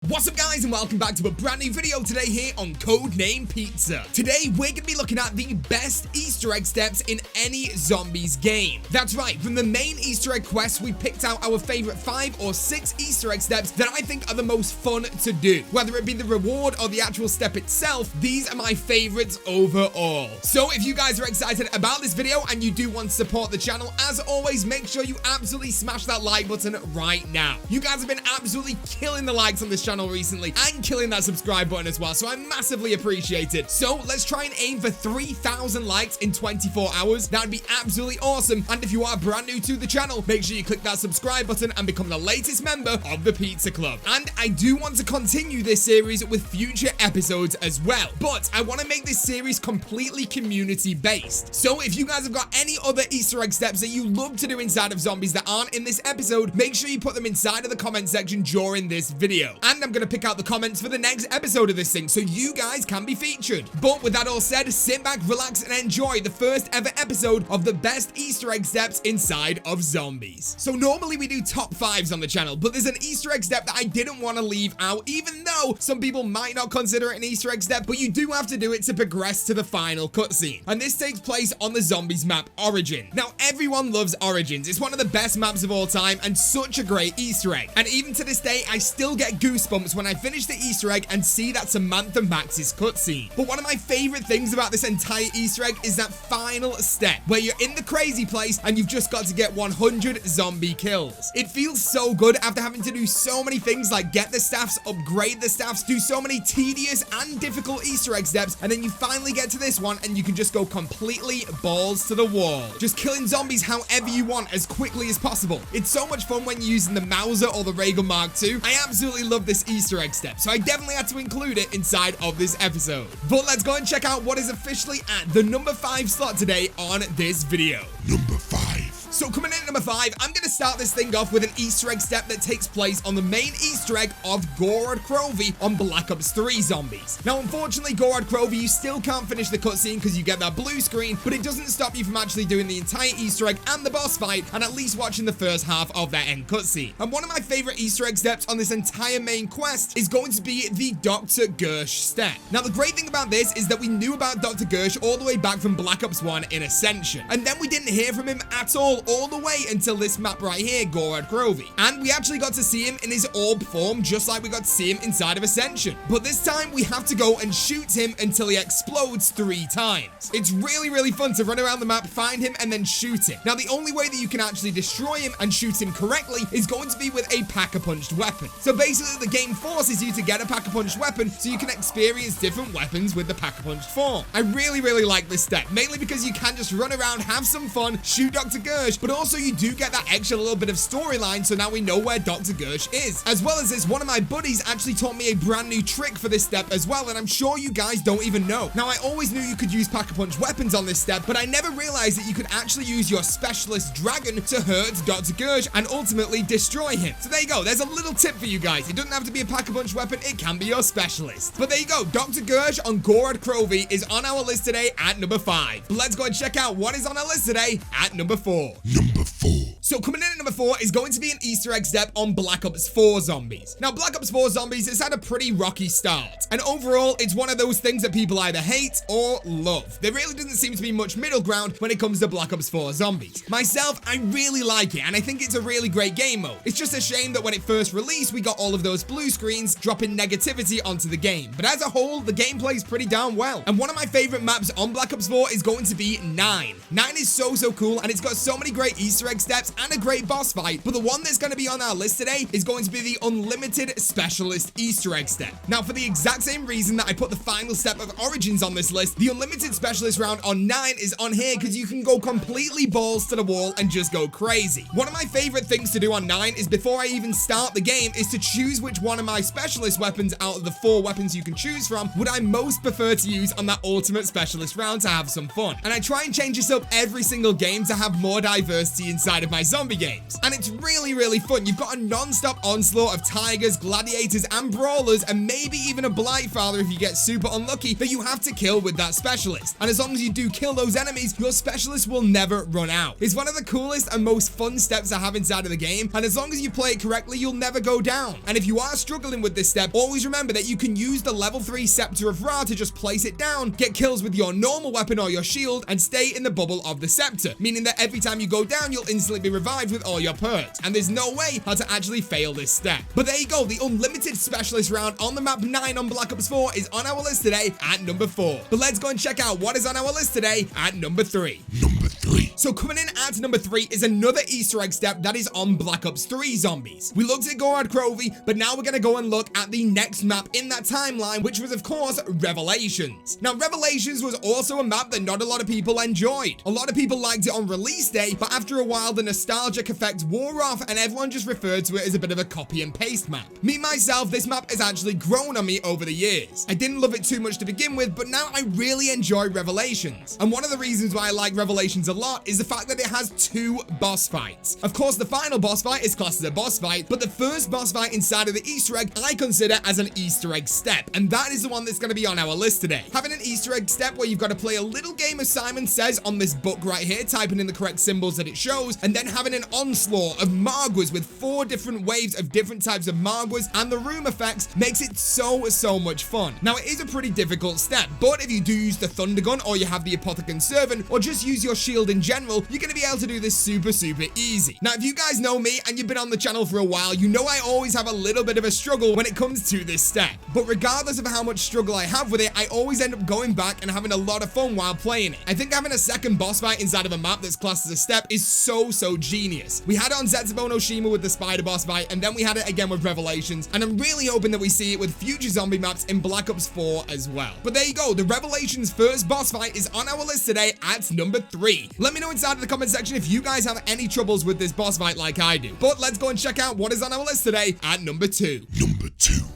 What's up guys, and welcome back to a brand new video today here on CodeNamePizza. Today we're going to be looking at the best Easter egg steps in any zombies game. That's right, from the main Easter egg quest we picked out our favorite 5 or 6 Easter egg steps that I think are the most fun to do. Whether it be the reward or the actual step itself, these are my favorites overall. So if you guys are excited about this video and you do want to support the channel, as always, make sure you absolutely smash that like button right now. You guys have been absolutely killing the likes on this channel recently and killing that subscribe button as well, so I massively appreciate it. So let's try and aim for 3,000 likes in 24 hours. That would be absolutely awesome. And if you are brand new to the channel, make sure you click that subscribe button and become the latest member of the Pizza Club. And I do want to continue this series with future episodes as well, but I want to make this series completely community based. So if you guys have got any other Easter egg steps that you love to do inside of zombies that aren't in this episode, make sure you put them inside of the comment section during this video. And I'm going to pick out the comments for the next episode of this thing so you guys can be featured. But with that all said, sit back, relax, and enjoy the first ever episode of the best Easter egg steps inside of zombies. So normally we do top 5s on the channel, but there's an Easter egg step that I didn't want to leave out, even though some people might not consider it an Easter egg step, but you do have to do it to progress to the final cutscene. And this takes place on the zombies map Origin. Now everyone loves Origins. It's one of the best maps of all time and such a great Easter egg. And even to this day, I still get goosebumps when I finish the Easter egg and see that Samantha Max's cutscene. But one of my favorite things about this entire Easter egg is that final step where you're in the crazy place and you've just got to get 100 zombie kills. It feels so good after having to do so many things like get the staffs, upgrade the staffs, do so many tedious and difficult Easter egg steps, and then you finally get to this one and you can just go completely balls to the wall, just killing zombies however you want as quickly as possible. It's so much fun when you're using the Mauser or the Regal Mark II. I absolutely love this Easter egg step, so I definitely had to include it inside of this episode. But let's go and check out what is officially at the number 5 slot today on this video. Number 5. So coming in at number 5, I'm going to start this thing off with an Easter egg step that takes place on the main Easter egg of Gorod Crovey on Black Ops 3 zombies. Now unfortunately, Gorod Crovey, you still can't finish the cutscene because you get that blue screen, but it doesn't stop you from actually doing the entire Easter egg and the boss fight, and at least watching the first half of that end cutscene. And one of my favorite Easter egg steps on this entire main quest is going to be the Dr. Gersh step. Now the great thing about this is that we knew about Dr. Gersh all the way back from Black Ops 1 in Ascension, and then we didn't hear from him at all the way until this map right here, Gorod Crovey. And we actually got to see him in his orb form, just like we got to see him inside of Ascension. But this time we have to go and shoot him until he explodes 3 times. It's really fun to run around the map, find him, and then shoot him. Now the only way that you can actually destroy him and shoot him correctly is going to be with a pack-a-punched weapon. So basically the game forces you to get a pack-a-punched weapon so you can experience different weapons with the pack-a-punched form. I really like this step, mainly because you can just run around, have some fun, shoot Dr. Gersh, but also you do get that extra little bit of storyline, so now we know where Dr. Gersh is. As well as this, one of my buddies actually taught me a brand new trick for this step as well, and I'm sure you guys don't even know. Now I always knew you could use pack-a-punch weapons on this step, but I never realized that you could actually use your specialist dragon to hurt Dr. Gersh and ultimately destroy him. So there you go, there's a little tip for you guys. It doesn't have to be a pack-a-punch weapon, it can be your specialist. But there you go, Dr. Gersh on Gorod Crovey is on our list today at number 5. But let's go and check out what is on our list today at number 4. Number 4. So coming in at number 4 is going to be an Easter egg step on Black Ops 4 zombies. Now Black Ops 4 zombies has had a pretty rocky start, and overall it's one of those things that people either hate or love. There really doesn't seem to be much middle ground when it comes to Black Ops 4 zombies. Myself, I really like it, and I think it's a really great game mode. It's just a shame that when it first released we got all of those blue screens dropping negativity onto the game, but as a whole the gameplay is pretty darn well. And one of my favorite maps on Black Ops 4 is going to be 9. 9 is so cool, and it's got so many great Easter egg steps and a great boss fight, but the one that's going to be on our list today is going to be the Unlimited Specialist Easter egg step. Now for the exact same reason that I put the final step of Origins on this list, the Unlimited Specialist round on 9 is on here because you can go completely balls to the wall and just go crazy. One of my favorite things to do on 9 is before I even start the game is to choose which one of my specialist weapons out of the 4 weapons you can choose from would I most prefer to use on that ultimate specialist round to have some fun. And I try and change this up every single game to have more diversity inside of my zombie games. And it's really fun. You've got a non-stop onslaught of tigers, gladiators, and brawlers, and maybe even a blight father if you get super unlucky that you have to kill with that specialist. And as long as you do kill those enemies, your specialist will never run out. It's one of the coolest and most fun steps I have inside of the game, and as long as you play it correctly, you'll never go down. And if you are struggling with this step, always remember that you can use the level 3 Scepter of Ra to just place it down, get kills with your normal weapon or your shield, and stay in the bubble of the scepter, meaning that every time you go down, you'll instantly be revived with all your perks, and there's no way how to actually fail this step. But there you go, the unlimited specialist round on the map 9 on Black Ops 4 is on our list today at number 4. But let's go and check out what is on our list today at number 3. So coming in at number 3 is another Easter egg step that is on Black Ops 3 zombies. We looked at Gorod Crovey, but now we're gonna go and look at the next map in that timeline, which was of course Revelations. Now Revelations was also a map that not a lot of people enjoyed. A lot of people liked it on release day, but after a while the nostalgic effect wore off and everyone just referred to it as a bit of a copy and paste map. Me myself, this map has actually grown on me over the years. I didn't love it too much to begin with, but now I really enjoy Revelations. And one of the reasons why I like Revelations a lot is the fact that it has 2 boss fights. Of course, the final boss fight is classed as a boss fight, but the first boss fight inside of the Easter egg I consider as an Easter egg step, and that is the one that's going to be on our list today. Having an Easter egg step where you've got to play a little game of Simon Says on this book right here, typing in the correct symbols that it shows, and then having an onslaught of Margwas with 4 different waves of different types of Margwas and the room effects makes it so much fun. Now it is a pretty difficult step, but if you do use the Thunder Gun or you have the Apothecon Servant or just use your shield in general, you're going to be able to do this super easy. Now if you guys know me and you've been on the channel for a while, you know I always have a little bit of a struggle when it comes to this step. But regardless of how much struggle I have with it, I always end up going back and having a lot of fun while playing it. I think having a second boss fight inside of a map that's classed as a step is so genius. We had it on Zetsubo no Shima with the spider boss fight, and then we had it again with Revelations, and I'm really hoping that we see it with future zombie maps in Black Ops 4 as well. But there you go, the Revelations first boss fight is on our list today at number 3. Let me know inside of the comment section if you guys have any troubles with this boss fight like I do. But let's go and check out what is on our list today at number 2.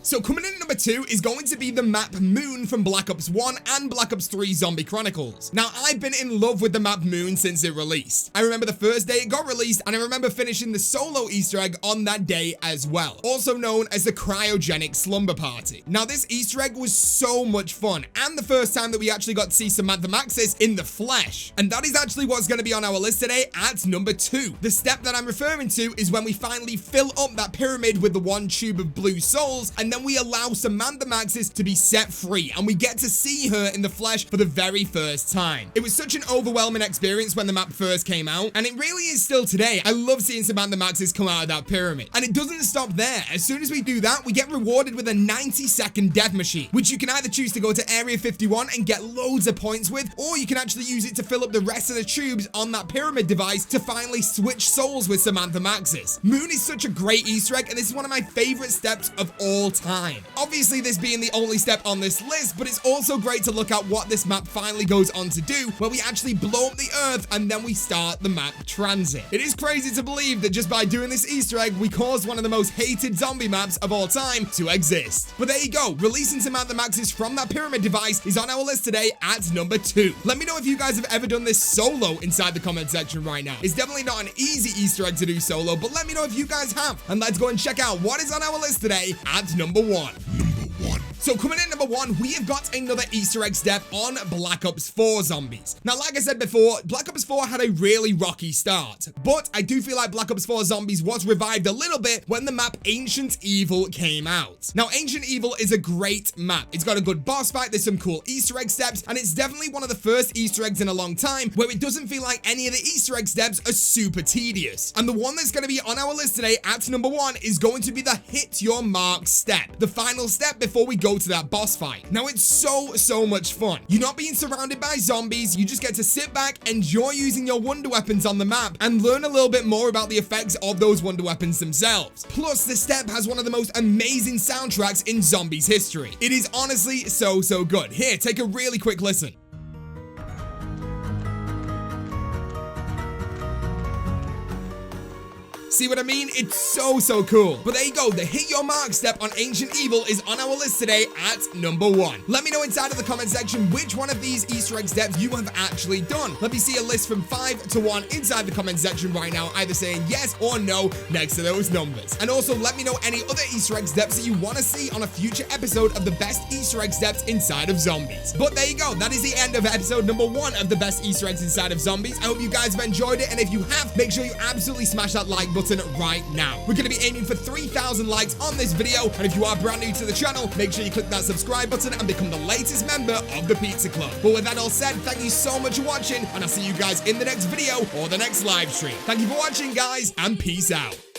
So coming in at number 2 is going to be the map Moon from Black Ops 1 and Black Ops 3 Zombie Chronicles. Now I've been in love with the map Moon since it released. I remember the first day it got released, and I remember finishing the solo Easter egg on that day as well, also known as the Cryogenic Slumber Party. Now this Easter egg was so much fun, and the first time that we actually got to see Samantha Maxis in the flesh, and that is actually what's going to be on our list today at number 2. The step that I'm referring to is when we finally fill up that pyramid with the 1 tube of blue souls, and then we allow Samantha Maxis to be set free, and we get to see her in the flesh for the very first time. It was such an overwhelming experience when the map first came out, and it really is still today. I love seeing Samantha Maxis come out of that pyramid. And it doesn't stop there. As soon as we do that, we get rewarded with a 90-second death machine, which you can either choose to go to Area 51 and get loads of points with, or you can actually use it to fill up the rest of the tubes on that pyramid device to finally switch souls with Samantha Maxis. Moon is such a great Easter egg, and this is one of my favorite steps of all time. Obviously, this being the only step on this list, but it's also great to look at what this map finally goes on to do, where we actually blow up the Earth and then we start the map transit. It is crazy to believe that just by doing this Easter egg, we caused one of the most hated zombie maps of all time to exist. But there you go, releasing Samantha Maxis from that pyramid device is on our list today at number 2. Let me know if you guys have ever done this solo inside the comment section right now. It's definitely not an easy Easter egg to do solo, but let me know if you guys have. And let's go and check out what is on our list today at number 1. So coming in number 1, we have got another Easter egg step on Black Ops 4 Zombies. Now, like I said before, Black Ops 4 had a really rocky start, but I do feel like Black Ops 4 Zombies was revived a little bit when the map Ancient Evil came out. Now, Ancient Evil is a great map. It's got a good boss fight, there's some cool Easter egg steps, and it's definitely one of the first Easter eggs in a long time where it doesn't feel like any of the Easter egg steps are super tedious. And the one that's going to be on our list today at number 1 is going to be the Hit Your Mark step, the final step before we go to that boss fight. Now it's so much fun. You're not being surrounded by zombies, you just get to sit back, enjoy using your wonder weapons on the map, and learn a little bit more about the effects of those wonder weapons themselves. Plus, the step has one of the most amazing soundtracks in zombies history. It is honestly so good. Here, take a really quick listen. See what I mean? It's so cool. But there you go, the hit your mark step on Ancient Evil is on our list today at number 1. Let me know inside of the comment section which one of these Easter egg steps you have actually done. Let me see a list from 5 to 1 inside the comment section right now, either saying yes or no next to those numbers. And also let me know any other Easter egg steps that you want to see on a future episode of the best Easter egg steps inside of zombies. But there you go, that is the end of episode number 1 of the best Easter eggs inside of zombies. I hope you guys have enjoyed it, and if you have, make sure you absolutely smash that like button right now. We're going to be aiming for 3,000 likes on this video, and if you are brand new to the channel, make sure you click that subscribe button and become the latest member of the Pizza Club. But with that all said, thank you so much for watching, and I'll see you guys in the next video or the next live stream. Thank you for watching, guys, and peace out.